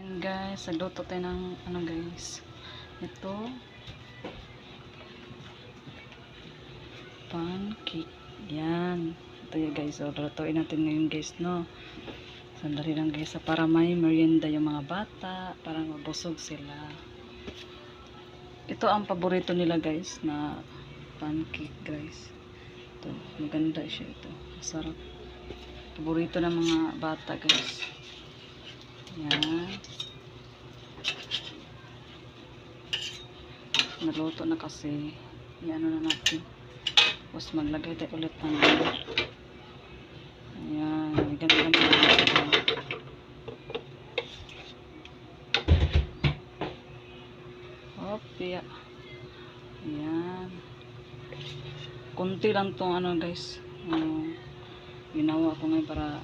Ayan guys, nagluto tayo ng ano guys. Ito pancake. Yan. Ito yung guys. So, lutuin natin ngayon guys, no. Sandali lang guys, para may merienda yung mga bata, para mabusog sila. Ito ang paborito nila guys na pancake guys. Ito, maganda siya ito. Masarap. Paborito ng mga bata guys. Yan. Naluto na kasi. Yan na natin. Tapos maglagay tayo ulit ng ayan. Ganyan na natin. Opya. Ayan. Kunti lang tong ano guys. Ginawa ko ngayon para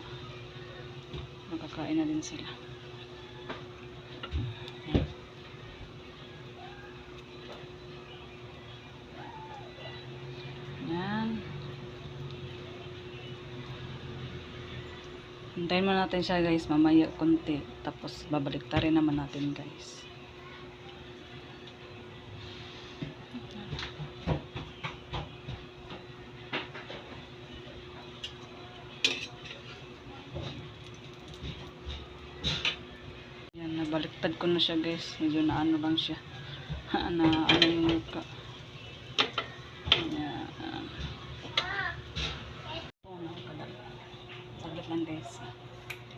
makakain na din sila. Yan. Hintayin mo natin siya guys, mamaya konti. Tapos babalik ta rin naman natin guys. Yan, nabaliktad ko na siya guys. Medyo na ano lang siya. na ano yung muka. Lang guys,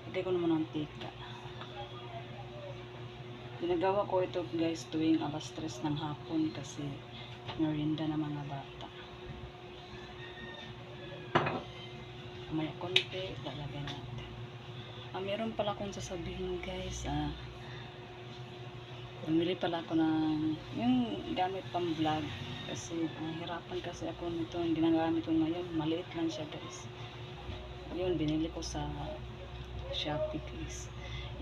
lagay ko naman ang tika. Ginagawa ko ito guys tuwing alas 3 ng hapon kasi merienda ng mga bata. May konti, lalagay natin. Meron pala akong sasabihin guys. Bumili pala ako ng yung gamit pang vlog kasi hirapan kasi ako nito. Yung ginagamit ko ngayon, maliit lang siya guys. Yun, binili ko sa Shopee guys.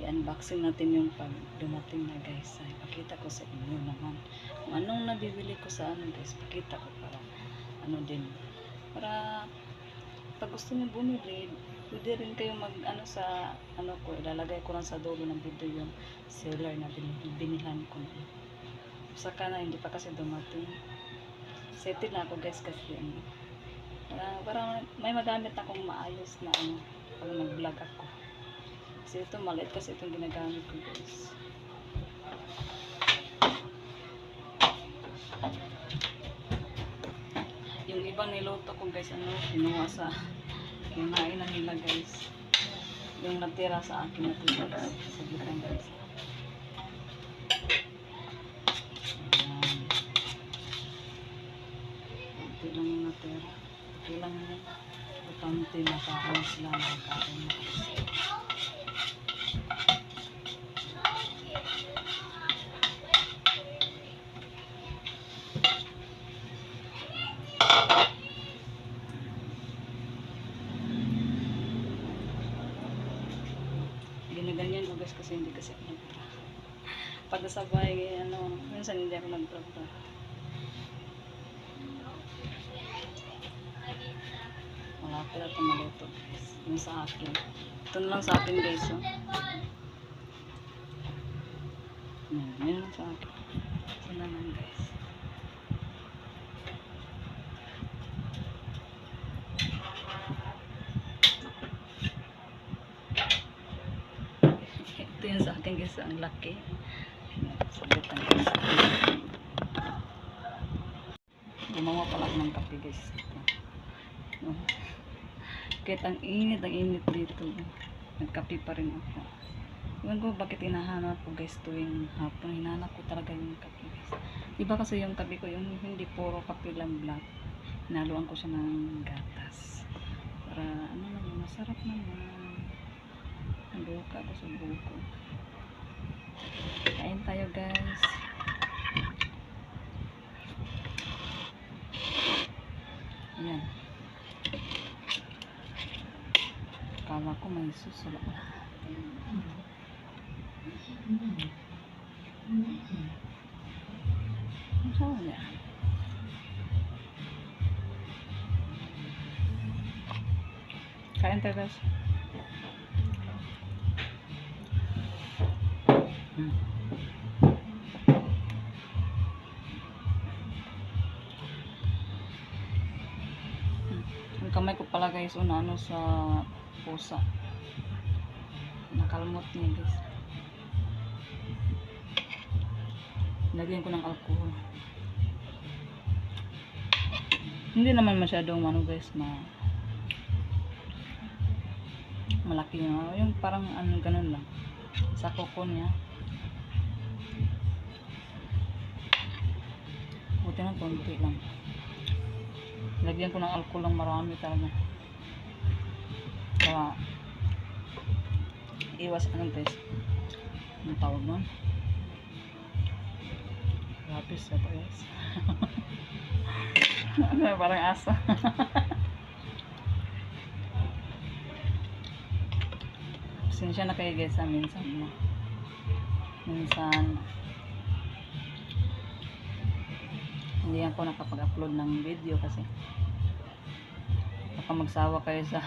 I-unboxing natin yung pag dumating na guys. Ay, pakita ko sa inyo naman kung anong nabibili ko sa ano guys. Pakita ko para ano din. Para pag gusto nyo bumili, pwede rin kayo mag ano sa ano ko. Ilalagay ko lang sa dulo ng video yung seller na binihan ko na. Saka na, hindi pa kasi dumating. Settle na ako guys kasi ano. Para may magamit akong maayos na ano pag mag-vlog ako. Kasi ito maliit kasi itong ginagamit ko guys. Yung ibang niluto ko guys, ano, kinuha sa kinain na nila guys. Yung natira sa akin na ito guys. Sabitan guys. Ayan. Ito lang yung natira. Ilang importante na kain sila nakakain na kasi. Ginaganyan ko guys kasi hindi kasi ako nagtra. Pag sabay ano, minsan hindi ako nagtra. Malapit na ito maluto guys. Yung sa akin. Ito na lang sa akin guys. Oh. Yan lang sa akin. Ito na lang guys. Ito yung sa akin guys. Ang laki. Sabitan guys. Gumawa pala ako ng kape guys. Ito. Kahit ang init dito, nagkape pa rin ako. Iwan ko bakit hinahanap ko guys tuwing hapon. Hinahanap ko talaga yung kape guys. Diba kasi yung kape ko, yung hindi puro kape lang black. Hinaluan ko siya ng gatas. Para ano naman, masarap naman. Nabuka ko sa buko. Kain tayo guys. Ayan. Kala ko may susula. Ano niya? Kain tayo guys. Hmm. Ang kamay ko pala guys, ano sa pusa. Nakalmot niya guys. Lagyan ko ng alcohol. Hindi naman masyadong guys, malaki yung parang ganun lang sa kuko niya. Buti na konti lang. Lagyan ko ng alcohol lang marami talaga. Kaya iwas guys. Ang tawag nun? Lapis ito guys. Parang asa. Pasensya na kayo guys, minsan hindi ako nakapag-upload ng video kasi baka magsawa kayo sa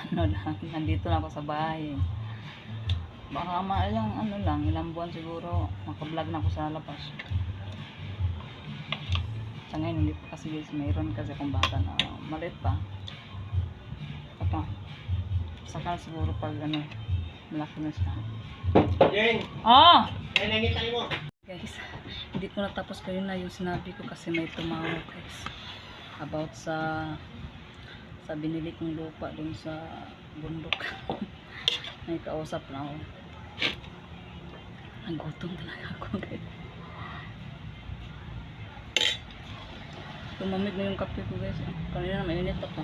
nandito na ako sa bahay. Baka ilang buwan siguro maka-vlog na ako sa labas. Sa ngayon hindi pa kasi guys, mayroon kasi akong bata na maliit pa. Saka siguro pag malaki na siya. Jeng! Ay, nangitali mo! Guys, hindi ko natapos kayo na yung sinabi ko kasi may tumawag guys about sa binili kong lupa dun sa bundok. May kausap na ako. Nagutom talaga ako guys. Tumamig na yung kape ko guys. Kanina mainit ako.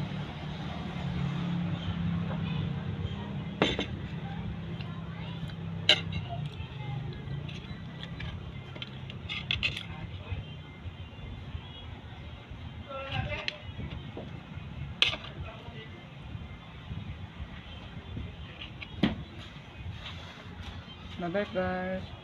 Bye bye guys.